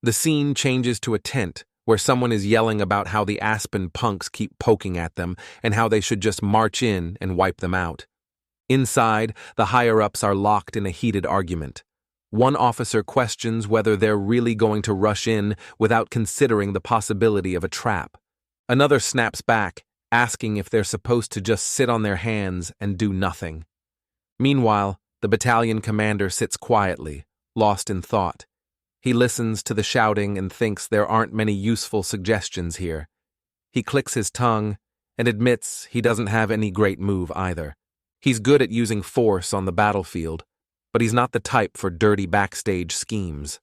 The scene changes to a tent, where someone is yelling about how the Aspen punks keep poking at them and how they should just march in and wipe them out. Inside, the higher-ups are locked in a heated argument. One officer questions whether they're really going to rush in without considering the possibility of a trap. Another snaps back, asking if they're supposed to just sit on their hands and do nothing. Meanwhile, the battalion commander sits quietly, lost in thought. He listens to the shouting and thinks there aren't many useful suggestions here. He clicks his tongue and admits he doesn't have any great move either. He's good at using force on the battlefield, but he's not the type for dirty backstage schemes.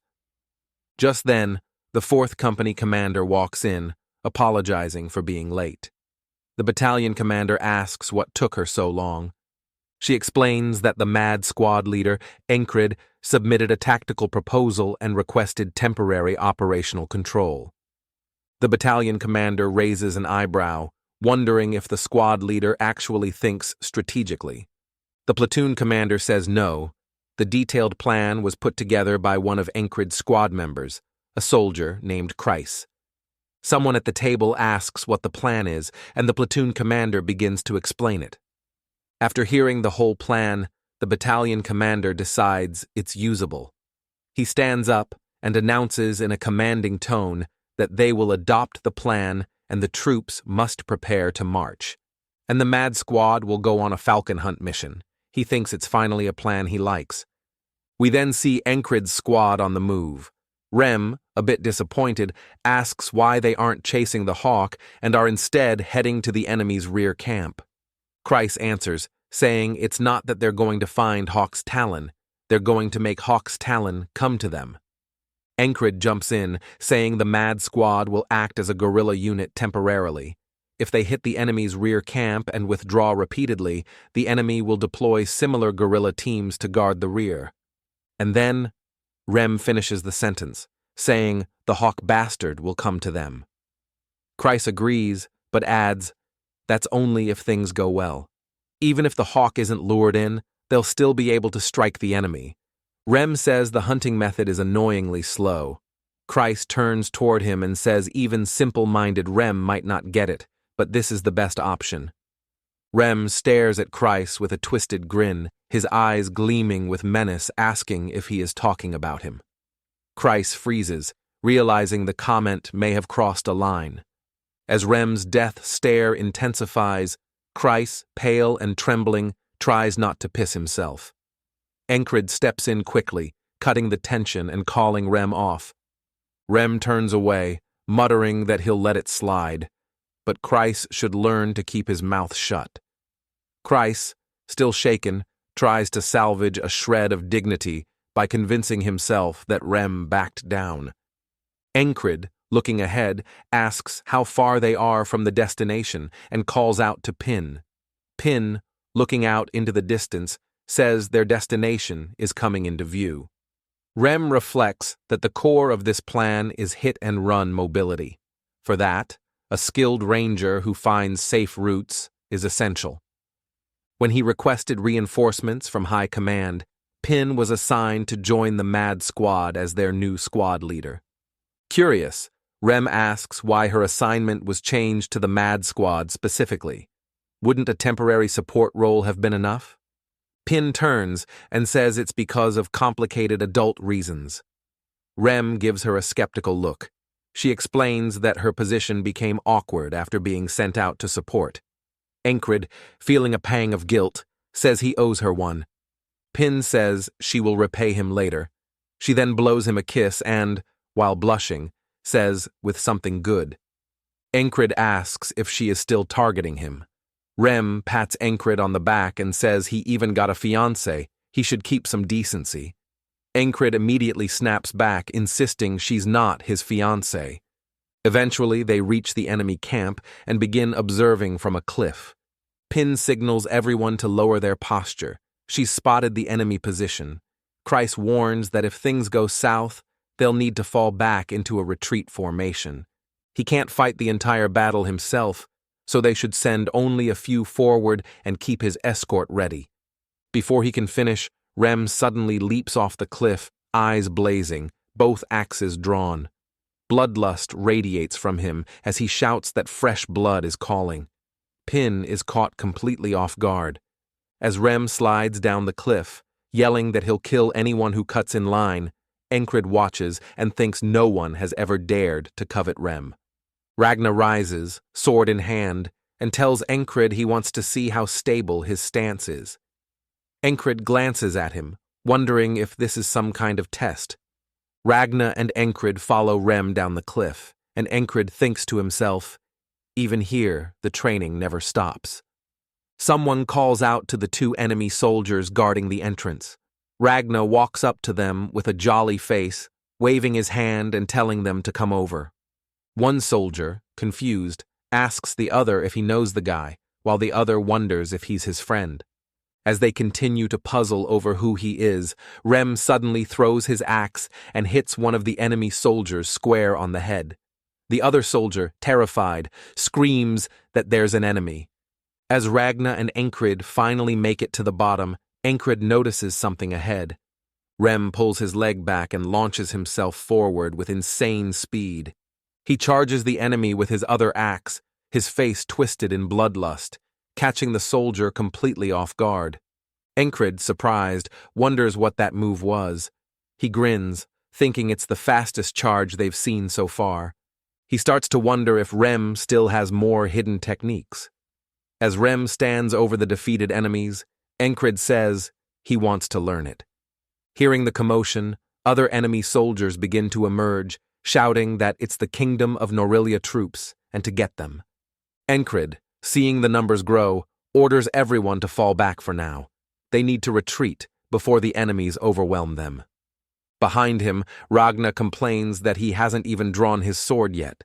Just then, the 4th Company commander walks in, apologizing for being late. The battalion commander asks what took her so long. She explains that the MAD squad leader, Enkrid, submitted a tactical proposal and requested temporary operational control. The battalion commander raises an eyebrow, wondering if the squad leader actually thinks strategically. The platoon commander says no. The detailed plan was put together by one of Enkrid's squad members, a soldier named Kreis. Someone at the table asks what the plan is, and the platoon commander begins to explain it. After hearing the whole plan, the battalion commander decides it's usable. He stands up and announces in a commanding tone that they will adopt the plan and the troops must prepare to march. And the MAD squad will go on a falcon hunt mission. He thinks it's finally a plan he likes. We then see Enkrid's squad on the move. Rem, a bit disappointed, asks why they aren't chasing the hawk and are instead heading to the enemy's rear camp. Kreis answers, saying it's not that they're going to find Hawk's Talon, they're going to make Hawk's Talon come to them. Enkrid jumps in, saying the MAD squad will act as a guerrilla unit temporarily. If they hit the enemy's rear camp and withdraw repeatedly, the enemy will deploy similar guerrilla teams to guard the rear. And then, Rem finishes the sentence, saying the Hawk Bastard will come to them. Kreis agrees, but adds, that's only if things go well. Even if the Hawk isn't lured in, they'll still be able to strike the enemy. Rem says the hunting method is annoyingly slow. Kreis turns toward him and says even simple-minded Rem might not get it, but this is the best option. Rem stares at Kreis with a twisted grin, his eyes gleaming with menace, asking if he is talking about him. Kreis freezes, realizing the comment may have crossed a line. As Rem's death stare intensifies, Kreis, pale and trembling, tries not to piss himself. Enkrid steps in quickly, cutting the tension and calling Rem off. Rem turns away, muttering that he'll let it slide, but Kreis should learn to keep his mouth shut. Kreis, still shaken, tries to salvage a shred of dignity by convincing himself that Rem backed down. Enkrid, looking ahead, asks how far they are from the destination and calls out to Pin. Pin, looking out into the distance, says their destination is coming into view. Rem reflects that the core of this plan is hit-and-run mobility. For that, a skilled ranger who finds safe routes is essential. When he requested reinforcements from High Command, Pin was assigned to join the MAD squad as their new squad leader. Curious, Rem asks why her assignment was changed to the MAD squad specifically. Wouldn't a temporary support role have been enough? Pin turns and says it's because of complicated adult reasons. Rem gives her a skeptical look. She explains that her position became awkward after being sent out to support. Enkrid, feeling a pang of guilt, says he owes her one. Pin says she will repay him later. She then blows him a kiss and, while blushing, says with something good. Enkrid asks if she is still targeting him. Rem pats Enkrid on the back and says he even got a fiancé, he should keep some decency. Enkrid immediately snaps back, insisting she's not his fiancé. Eventually, they reach the enemy camp and begin observing from a cliff. Pin signals everyone to lower their posture. She's spotted the enemy position. Kreis warns that if things go south, they'll need to fall back into a retreat formation. He can't fight the entire battle himself, so they should send only a few forward and keep his escort ready. Before he can finish, Rem suddenly leaps off the cliff, eyes blazing, both axes drawn. Bloodlust radiates from him as he shouts that fresh blood is calling. Pin is caught completely off guard. As Rem slides down the cliff, yelling that he'll kill anyone who cuts in line, Encred watches and thinks no one has ever dared to covet Rem. Ragna rises, sword in hand, and tells Encred he wants to see how stable his stance is. Encred glances at him, wondering if this is some kind of test. Ragna and Encred follow Rem down the cliff, and Encred thinks to himself, even here, the training never stops. Someone calls out to the two enemy soldiers guarding the entrance. Ragna walks up to them with a jolly face, waving his hand and telling them to come over. One soldier, confused, asks the other if he knows the guy, while the other wonders if he's his friend. As they continue to puzzle over who he is, Rem suddenly throws his axe and hits one of the enemy soldiers square on the head. The other soldier, terrified, screams that there's an enemy. As Ragna and Encred finally make it to the bottom, Encred notices something ahead. Rem pulls his leg back and launches himself forward with insane speed. He charges the enemy with his other axe, his face twisted in bloodlust, catching the soldier completely off guard. Encred, surprised, wonders what that move was. He grins, thinking it's the fastest charge they've seen so far. He starts to wonder if Rem still has more hidden techniques. As Rem stands over the defeated enemies, Encred says he wants to learn it. Hearing the commotion, other enemy soldiers begin to emerge, shouting that it's the kingdom of Norelia troops and to get them. Encred, seeing the numbers grow, orders everyone to fall back for now. They need to retreat before the enemies overwhelm them. Behind him, Ragna complains that he hasn't even drawn his sword yet.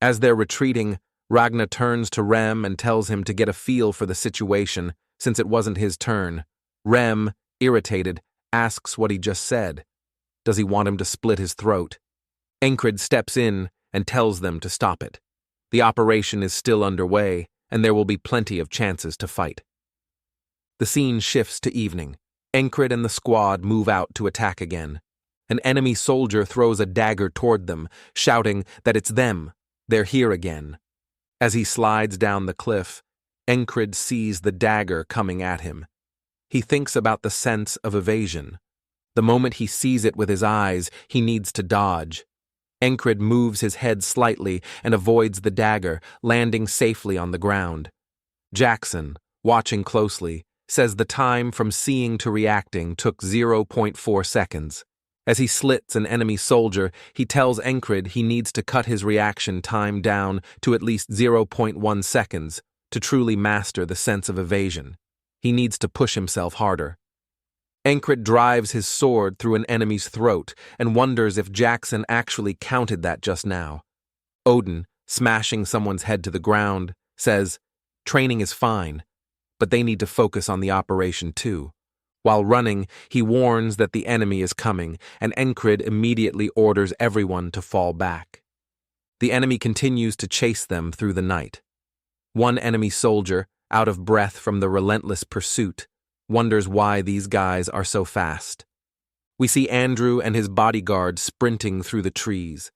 As they're retreating, Ragna turns to Rem and tells him to get a feel for the situation, since it wasn't his turn. Rem, irritated, asks what he just said. Does he want him to split his throat? Encred steps in and tells them to stop it. The operation is still underway, and there will be plenty of chances to fight. The scene shifts to evening. Encred and the squad move out to attack again. An enemy soldier throws a dagger toward them, shouting that it's them. They're here again. As he slides down the cliff, Encred sees the dagger coming at him. He thinks about the sense of evasion. The moment he sees it with his eyes, he needs to dodge. Encred moves his head slightly and avoids the dagger, landing safely on the ground. Jackson, watching closely, says the time from seeing to reacting took 0.4 seconds. As he slits an enemy soldier, he tells Encred he needs to cut his reaction time down to at least 0.1 seconds to truly master the sense of evasion. He needs to push himself harder. Encred drives his sword through an enemy's throat and wonders if Jackson actually counted that just now. Odin, smashing someone's head to the ground, says, "Training is fine, but they need to focus on the operation too." While running, he warns that the enemy is coming, and Encred immediately orders everyone to fall back. The enemy continues to chase them through the night. One enemy soldier, out of breath from the relentless pursuit, wonders why these guys are so fast. We see Andrew and his bodyguard sprinting through the trees.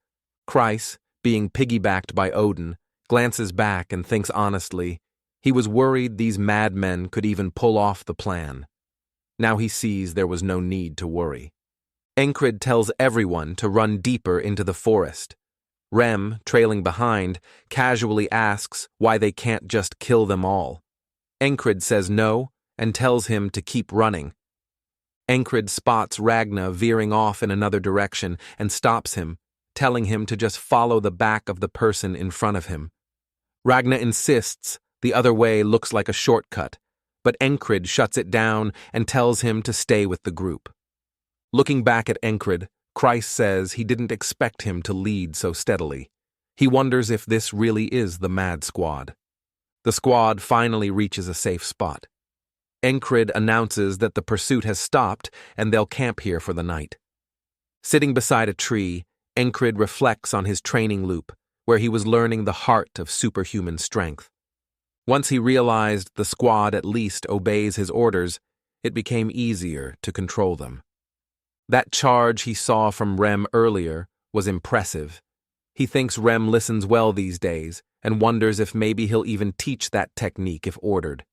Chryse, being piggybacked by Odin, glances back and thinks honestly, he was worried these madmen could even pull off the plan. Now he sees there was no need to worry. Encred tells everyone to run deeper into the forest. Rem, trailing behind, casually asks why they can't just kill them all. Encred says no and tells him to keep running. Encred spots Ragna veering off in another direction and stops him, telling him to just follow the back of the person in front of him. Ragna insists the other way looks like a shortcut, but Encred shuts it down and tells him to stay with the group. Looking back at Encred, Chryse says he didn't expect him to lead so steadily. He wonders if this really is the Mad Squad. The squad finally reaches a safe spot. Encred announces that the pursuit has stopped and they'll camp here for the night. Sitting beside a tree, Encred reflects on his training loop, where he was learning the heart of superhuman strength. Once he realized the squad at least obeys his orders, it became easier to control them. That charge he saw from Rem earlier was impressive, He thinks Rem listens well these days and wonders if maybe he'll even teach that technique if ordered.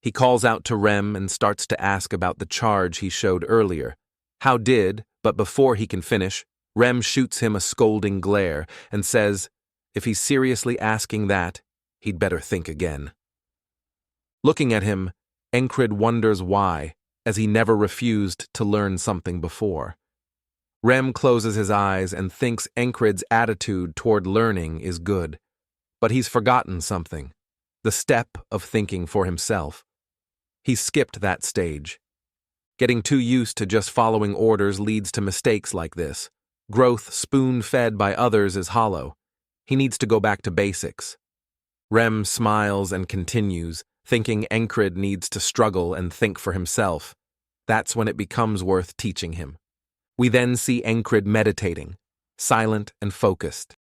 He calls out to Rem and starts to ask about the charge he showed earlier. But before he can finish, Rem shoots him a scolding glare and says, if he's seriously asking that, he'd better think again. Looking at him, Encred wonders why, as he never refused to learn something before. Rem closes his eyes and thinks Encred's attitude toward learning is good, but he's forgotten something, the step of thinking for himself. He's skipped that stage. Getting too used to just following orders leads to mistakes like this. Growth spoon-fed by others is hollow. He needs to go back to basics. Rem smiles and continues, thinking Encred needs to struggle and think for himself. That's when it becomes worth teaching him. We then see Encred meditating, silent and focused.